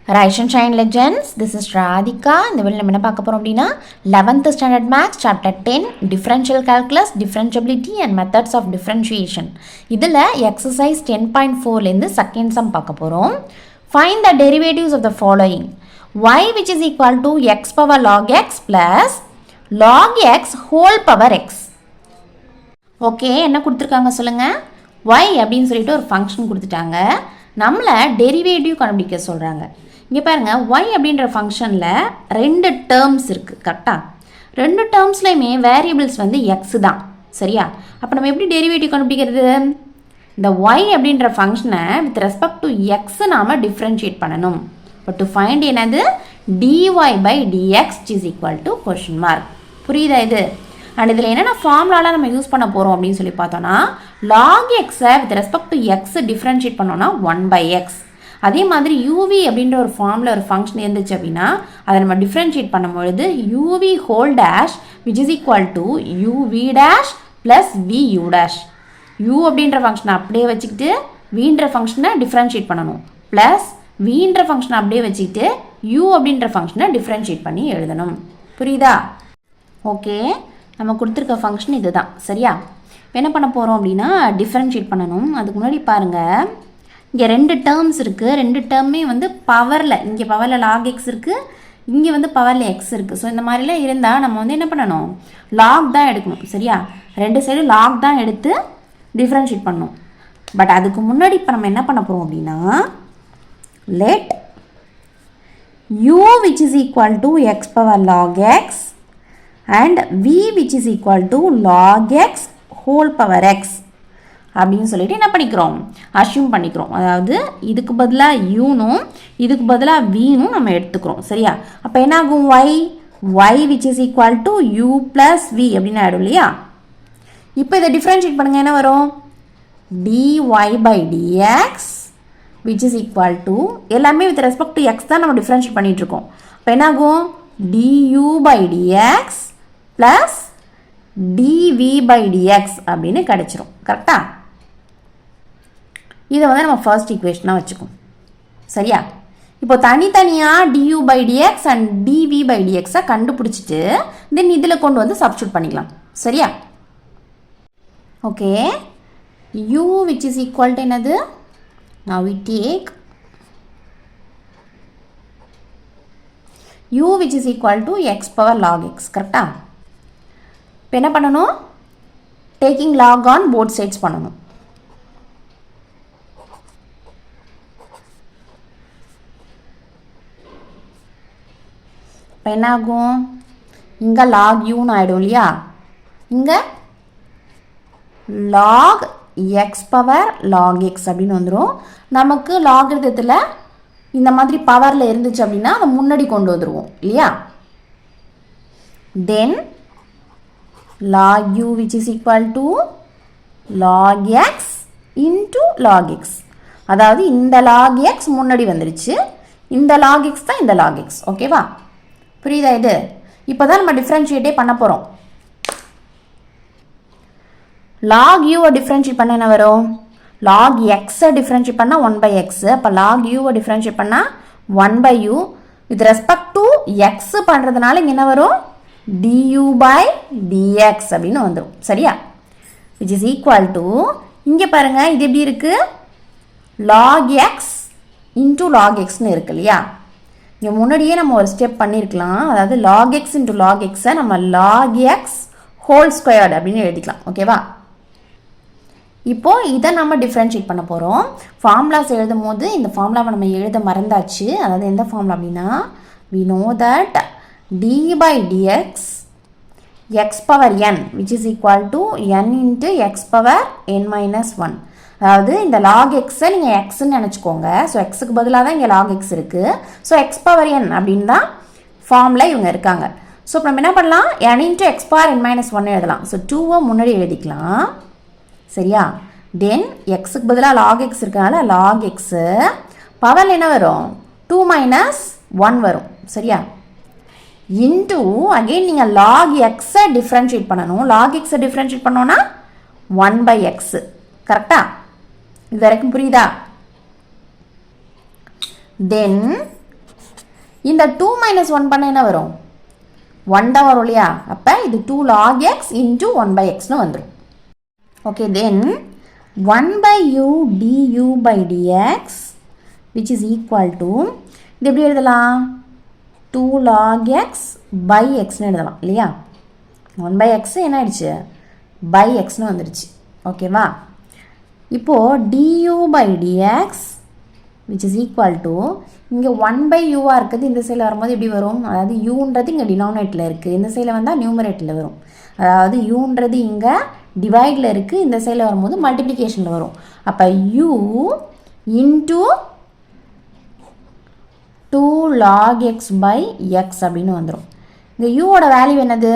Rise and Shine Legends. This is Radhika. இந்த வீடியோல நம்ம என்ன பார்க்க போறோம் அப்படினா 11th standard maths chapter 10 differential calculus, differentiability and methods of differentiation. இதுல exercise 10.4 ல இருந்து second sum பார்க்க போறோம். Find the derivatives of the following. Y which is equal to x power log x plus log x whole power x. Okay, என்ன கொடுத்திருக்காங்க சொல்லுங்க? y அப்படினு சொல்லிட்டு ஒரு ஃபங்க்ஷன் கொடுத்துட்டாங்க. நம்மள டெரிவேட்டிவ் கண்டுபிடிக்க சொல்றாங்க. இங்கே பாருங்கள், y அப்படின்ற ஃபங்க்ஷனில் ரெண்டு டேர்ம்ஸ் இருக்குது. கரெக்டாக ரெண்டு டேர்ம்ஸ்லையுமே வேரியபிள்ஸ் வந்து எக்ஸ் தான். சரியா? அப்போ நம்ம எப்படி டெரிவேட்டிவ் கண்டுபிடிக்கிறது? இந்த y அப்படின்ற ஃபங்க்ஷனை வித் ரெஸ்பெக்ட் டு எக்ஸ் நாம் டிஃப்ரென்ஷியேட் பண்ணணும். பட் டு ஃபைண்ட் என்னது dy by dx is equal to question mark. புரியுதா இது? அண்ட் இதில் என்னென்ன ஃபார்முலாலாம் நம்ம யூஸ் பண்ண போகிறோம் அப்படின்னு சொல்லி பார்த்தோன்னா, log எக்ஸை with respect to X differentiate பண்ணோன்னா 1/x. அதே மாதிரி யூவி அப்படின்ற ஒரு ஃபார்மில் ஒரு ஃபங்க்ஷன் இருந்துச்சு அப்படின்னா அதை நம்ம டிஃப்ரென்ஷியேட் பண்ணும்பொழுது UV whole dash which is equal to UV dash plus view dash. You அப்படின்ற ஃபங்க்ஷனை அப்படியே வச்சுக்கிட்டு வீன்ற ஃபங்க்ஷனை டிஃப்ரென்ஷியேட் பண்ணணும், ப்ளஸ் வீன்ற ஃபங்க்ஷனை அப்படியே வச்சுக்கிட்டு யூ அப்படின்ற ஃபங்க்ஷனை டிஃப்ரென்ஷியேட் பண்ணி எழுதணும். புரியுதா? ஓகே, நம்ம கொடுத்துருக்க ஃபங்க்ஷன் இது தான். சரியா? என்ன பண்ண போகிறோம் அப்படின்னா டிஃப்ரென்ஷியேட் பண்ணணும். அதுக்கு முன்னாடி பாருங்கள், இங்கே ரெண்டு டேர்ம்ஸ் இருக்குது. ரெண்டு டேர்மே வந்து பவரில், இங்கே பவரில் லாக் எக்ஸ் இருக்குது, இங்கே வந்து பவரில் எக்ஸ் இருக்குது. ஸோ இந்த மாதிரிலாம் இருந்தால் நம்ம வந்து என்ன பண்ணணும், லாக் தான் எடுக்கணும். சரியா? ரெண்டு சைடு லாக் தான் எடுத்து டிஃப்ரென்ஷியேட் பண்ணணும். பட் அதுக்கு முன்னாடி இப்போ நம்ம என்ன பண்ண போகிறோம் அப்படின்னா, let u which is equal to x power log x and v which is equal to log x whole power x அப்படின்னு சொல்லிட்டு என்ன பண்ணிக்கிறோம், அஷ்யூம் பண்ணிக்கிறோம். அதாவது இதுக்கு பதிலாக யூனும் இதுக்கு பதிலாக வீனும் நம்ம எடுத்துக்கிறோம். சரியா? அப்போ என்ன ஆகும், y which is equal to u plus v அப்படின்னு ஆகிடும் இல்லையா? இப்போ இதை டிஃப்ரென்ஷியேட் பண்ணுங்கள், என்ன வரும், dy by dx which is equal to, எல்லாமே வித் ரெஸ்பெக்ட் டு எக்ஸ் தான் நம்ம டிஃப்ரென்ஷியேட் பண்ணிகிட்ருக்கோம். அப்போ என்ன ஆகும், du by dx plus dv by dx அப்படின்னு கிடைச்சிரும். கரெக்டா? இதை வந்து நம்ம ஃபர்ஸ்ட் ஈக்குவேஷனாக வச்சுக்கோம். சரியா? இப்போ தனித்தனியாக du by dx and dv by dxஐ கண்டுபிடிச்சிட்டு தென் இதில் கொண்டு வந்து சப்ஸ்டியூட் பண்ணிக்கலாம். சரியா? Okay, u which is equal to என்னது, now we take u which is equal to x power log x. கரெக்டா? இப்போ என்ன பண்ணணும், taking log on both sides பண்ணணும். இப்போ என்ன ஆகும், இங்கே லாக் யூன்னு ஆகிடும் இல்லையா? இங்கே log x power log x அப்படின்னு வந்துடும். நமக்கு லாக் எழுதத்தில் இந்த மாதிரி பவரில் இருந்துச்சு அப்படின்னா அதை முன்னாடி கொண்டு வந்துடுவோம் இல்லையா? தென் log u which is equal to log x into log x. அதாவது இந்த log x முன்னாடி வந்துருச்சு, இந்த log x தான் இந்த log x. ஓகேவா? புரியுதா இது? இப்போ தான் நம்ம டிஃப்ரென்ஷியேட்டே பண்ண போகிறோம். log u டிஃப்ரென்ஷியேட் பண்ண என்ன வரும், log x டிஃப்ரென்ஷியேட் பண்ணால் 1/x. அப்போ log u டிஃப்ரென்ஷியேட் பண்ணால் 1/u. With respect to x பண்ணுறதுனால இங்கே என்ன வரும், du by dx அப்படின்னு வந்துடும். சரியா? which is equal to, இங்கே பாருங்கள் இது எப்படி இருக்குது, log x into log xன்னு இருக்கு இல்லையா? இங்கே முன்னாடியே நம்ம ஒரு ஸ்டெப் பண்ணியிருக்கலாம். அதாவது log x into log xஐ நம்ம log x ஹோல் ஸ்கொயர்டு அப்படின்னு எழுதிக்கலாம். ஓகேவா? இப்போது இதை நம்ம டிஃப்ரென்ஷியேட் பண்ண போகிறோம். ஃபார்முலாஸ் எழுதும் போது இந்த ஃபார்முலாவை நம்ம எழுத மறந்தாச்சு. அதாவது எந்த ஃபார்முலா அப்படின்னா, we know that d by dx x power n which is equal to n into x power n minus 1. அதாவது இந்த log xஐ நீங்கள் xன்னு நினச்சிக்கோங்க. ஸோ எக்ஸுக்கு பதிலாக தான் இங்கே log x இருக்குது. ஸோ x power n அப்படின்னு தான் ஃபார்மில் இவங்க இருக்காங்க. ஸோ இப்போ நம்ம என்ன பண்ணலாம், n into x power n minus 1 எழுதலாம். ஸோ 2வை முன்னாடி எழுதிக்கலாம். சரியா? தென் எக்ஸுக்கு பதிலாக log x இருக்கனால log x பவரில் என்ன வரும், 2 minus 1 வரும். சரியா? இன்டூ அகெயின் நீங்கள் log எக்ஸை டிஃப்ரென்ஷியேட் பண்ணணும். log எக்ஸை டிஃப்ரென்ஷியேட் பண்ணோன்னா 1/x. கரெக்டாக? இது வரைக்கும் புரியுதா? தென் இந்த 2 மைனஸ் 1 பண்ண என்ன வரும் 1 தான் வரும் இல்லையா அப்போ இது 2 log x into 1 by xன்னு வந்துடும் okay then 1 by u du by dx which is equal to இது எப்படி எழுதலாம் 2 log x by xன்னு எழுதலாம் இல்லையா 1 by x என்ன ஆயிடுச்சு by xன்னு வந்துடுச்சு ஓகேவா இப்போது du by dx which is equal to இங்கே 1 by u இருக்குது இந்த சைடில் வரும்போது எப்படி வரும் அதாவது uன்றது இங்கே டினாமினேட்டில் இருக்குது இந்த சைடில் வந்தால் நியூமரேட்டில் வரும் அதாவது uன்றது இங்கே டிவைடில் இருக்குது இந்த சைடில் வரும்போது மல்டிப்ளிகேஷனில் வரும் அப்போ u into 2 log x by x அப்படின்னு வந்துடும் இந்த uவோட வேல்யூ என்னது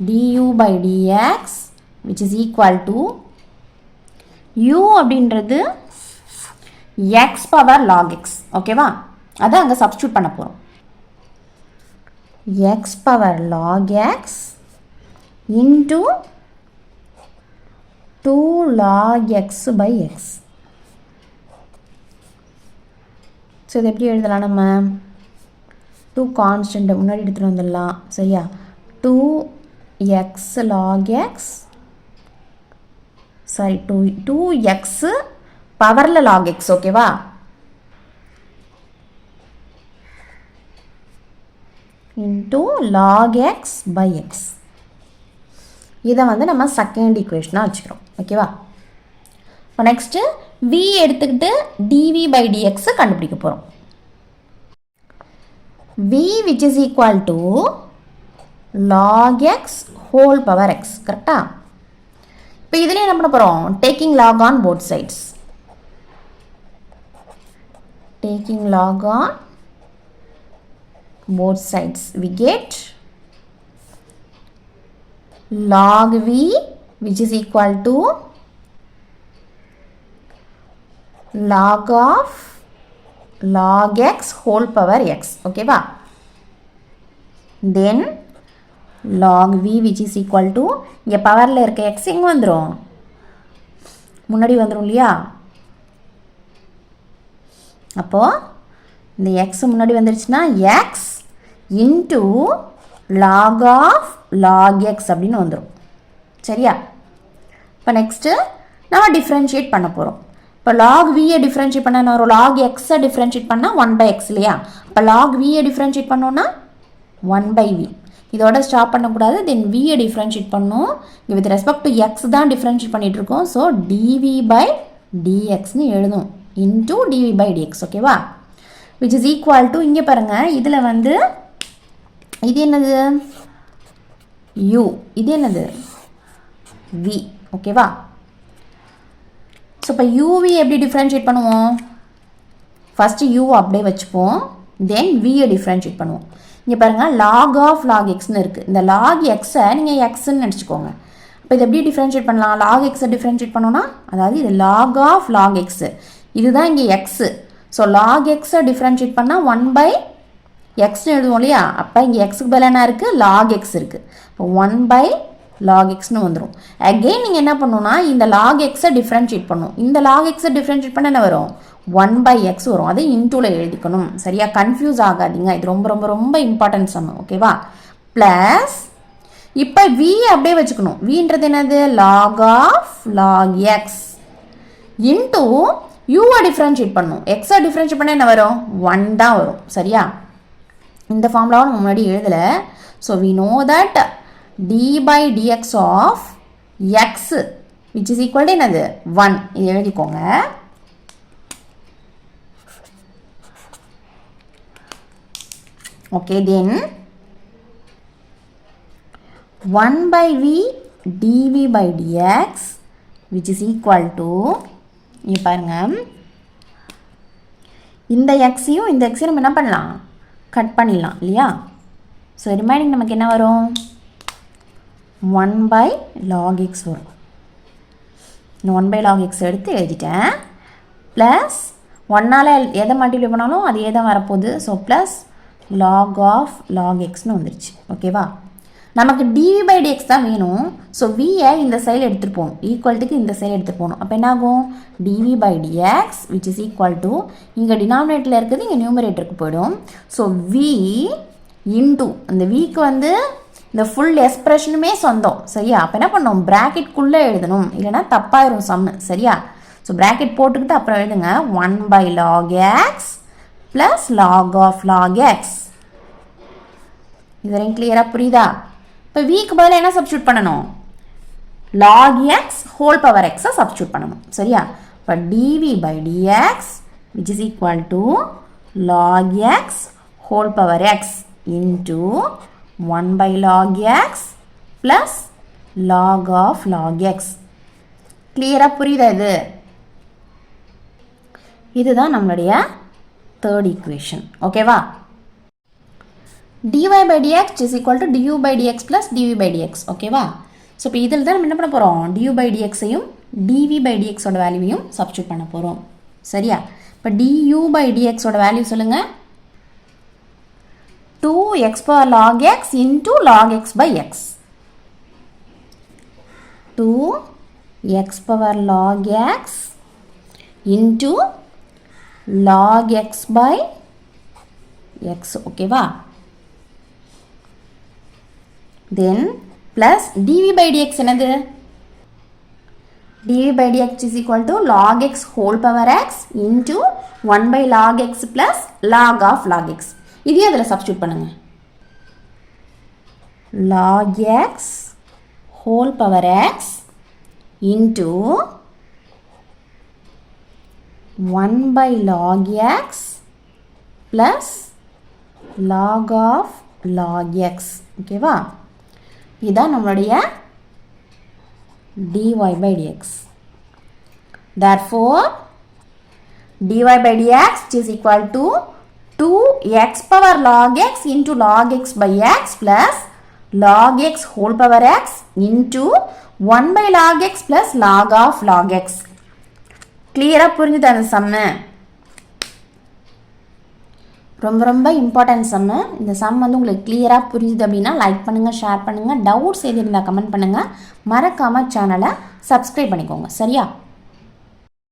du by dx which is equal to u அப்படின்றது x power log x ஓகேவா அதை அங்கே சப்ஸ்டியூட் பண்ண போகிறோம் x power log x into 2 log x by x so இது எப்படி எழுதலாம் நம்ம 2 கான்ஸ்டன்ட் முன்னாடி எடுத்துகிட்டு வந்துடலாம் சரியா 2x log x sorry 2x பவரில் log x ஓகேவா into log x by x இதை வந்து நம்ம செகண்ட் ஈக்குவேஷனாக வச்சுக்கிறோம் ஓகேவா இப்போ நெக்ஸ்ட்டு v எடுத்துக்கிட்டு dv by dx கண்டுபிடிக்க போகிறோம் v which is equal to log x whole power x கரெக்டா இப்போ இதில் என்ன பண்ண போகிறோம் taking log on both sides taking log on both sides we get log v which is equal to log of log x whole power x okay va then log v which is equal to இங்கே பவரில் இருக்க x எங்கே வந்துடும் முன்னாடி வந்துடும் இல்லையா அப்போது இந்த x முன்னாடி வந்துருச்சுன்னா x into log of log x அப்படின்னு வந்துடும் சரியா இப்போ நெக்ஸ்ட்டு நம்ம டிஃப்ரென்ஷியேட் பண்ண போகிறோம் இப்போ log v-ஐ டிஃப்ரென்ஷியேட் பண்ண என்ன வரும் log x-ஐ டிஃப்ரென்ஷியேட் பண்ணால் 1 by x இல்லையா இப்போ log v-ஐ டிஃப்ரென்ஷியேட் பண்ணோன்னா 1 by v இதோட ஸ்டாப் பண்ணக்கூடாது தென் v-ஐ டிஃப்ரென்ஷியேட் பண்ணணும் இங்கே வித் ரெஸ்பெக்ட் டு x தான் டிஃப்ரென்ஷியேட் பண்ணிகிட்ருக்கோம் ஸோ dv by dxன்னு எழுதும் into dv by dx ஓகேவா which is equal to இங்கே பாருங்கள் இதில் வந்து இது என்னது u இது என்னது v ஓகேவா ஸோ இப்போ uv எப்படி டிஃப்ரென்ஷியேட் பண்ணுவோம் ஃபஸ்ட்டு u அப்படியே வச்சுப்போம் தென் v-ஐ டிஃப்ரென்ஷியேட் பண்ணுவோம் இங்கே பாருங்கள் log of log xன்னு இருக்குது இந்த log x-ஐ நீங்கள் xன்னு நினச்சிக்கோங்க இப்போ இதை எப்படி டிஃப்ரென்ஷியேட் பண்ணலாம் log x-ஐ டிஃப்ரென்ஷியேட் பண்ணோன்னா அதாவது இது log of log x இதுதான் இங்கே x ஸோ log x-ஐ டிஃப்ரென்ஷியேட் பண்ணால் 1 by xன்னு எழுதுவோம் இல்லையா அப்போ இங்கே xக்கு பதிலாக என்ன இருக்குது log x இருக்குது இப்போ 1 by log xன்னு வந்துடும் அகெயின் நீங்கள் என்ன பண்ணணும்னா இந்த log x-ஐ டிஃப்ரென்ஷியேட் பண்ணணும் இந்த log x-ஐ டிஃப்ரென்ஷியேட் பண்ண என்ன வரும் 1 by x வரும் அது இன்டூவில் எழுதிக்கணும் சரியா கன்ஃபியூஸ் ஆகாதீங்க இது ரொம்ப ரொம்ப ரொம்ப இம்பார்ட்டன்ட் சம் ஓகேவா ப்ளஸ் இப்போ v அப்படியே வச்சுக்கணும் vன்றது என்னது log of log x into u-ஐ டிஃப்ரென்ஷியேட் பண்ணணும் x-ஐ டிஃப்ரென்ஷியேட் பண்ணால் என்ன வரும் 1 தான் வரும் சரியா இந்த ஃபார்முலாவை நம்ம முன்னாடி எழுதலை so we know that d by dx of x which is equal to என்னது 1 இது எழுதிக்கோங்க okay then 1 by v dv by dx which is equal to இங்கே பாருங்க இந்த எக்ஸையும் இந்த எக்ஸையும் நம்ம என்ன பண்ணலாம் கட் பண்ணிடலாம் இல்லையா ஸோ ரிமைனிங் நமக்கு என்ன வரும் 1 by log x வரும் 1 by log x எடுத்து எழுதிட்டேன் ப்ளஸ் 1ஆல் எதை மல்டிப்ளை பண்ணாலும் அதே தான் வரப்போகுது so plus log of log xன்னு வந்துருச்சு ஓகேவா நமக்கு dv by dx தான் வேணும். ஸோ வியை இந்த சைடு எடுத்துகிட்டு போகணும், ஈக்குவல்ட்டுக்கு இந்த சைடு எடுத்துகிட்டு போகணும். அப்போ என்ன ஆகும், dv by dx which is equal to, இங்கே டினாமினேட்டரில் இருக்குது இங்கே நியூமரேட்டருக்கு போயிடும். ஸோ v இன்டூ அந்த விக்கு வந்து இந்த ஃபுல் எக்ஸ்பிரஷனுமே சொந்தம் சரியா. அப்போ என்ன பண்ணணும், ப்ராக்கெட்குள்ளே எழுதணும், இல்லைனா தப்பாயிரும் சம்மு சரியா. ஸோ ப்ராக்கெட் போட்டுக்கிட்டு அப்புறம் எழுதுங்க 1 by log x plus log of log x. இது வரைக்கும் கிளியராக புரியுதா. இப்போ விக்கு பதிலாக என்ன சப்ஸ்டியூட் பண்ணணும், log x whole power x substitute பண்ணணும் சரியா. இப்போ dv by dx which is equal to log x whole power x into 1 by log x plus log of log x. கிளியராக புரியுதா இது. இதுதான் நம்மளுடைய தேர்ட் ஈக்குவேஷன் ஓகேவா. dy by dx is equal to du by dx plus dv by dx ஓகேவா. So இப்போ இதில் தான் நம்ம என்ன பண்ண போகிறோம், du by dxையும் dv by dxோட வேல்யூவையும் சப்ஸ்டியூட் பண்ண போகிறோம் சரியா. இப்போ du by dxோட வேல்யூ சொல்லுங்கள், 2x power log x into log x by x. 2x power log x into log x by x ஓகேவா. then plus dv by dx என்னது, dv by dx is equal to log x whole power x into 1 by log x plus log of log x. இதையும் அதில் substitute பண்ணுங்க, log x whole power x into 1 by log x plus log of log x ஓகேவா. இதுதான் நம்மளுடைய dy by dx. therefore dy by dx is equal to 2x power log x into log x by x plus log x whole power x into 1 by log x plus log of log x. கிளியராக புரிஞ்சுது அந்த சம்மு. ரொம்ப ரொம்ப important சம்மு. இந்த some வந்து உங்களுக்கு கிளியராக புரிஞ்சுது அப்படின்னா லைக் பண்ணுங்கள், ஷேர் பண்ணுங்கள், டவுட்ஸ் எது இருந்தால் கமெண்ட் பண்ணுங்கள், மறக்காமல் சேனலை சப்ஸ்கிரைப் பண்ணிக்கோங்க சரியா.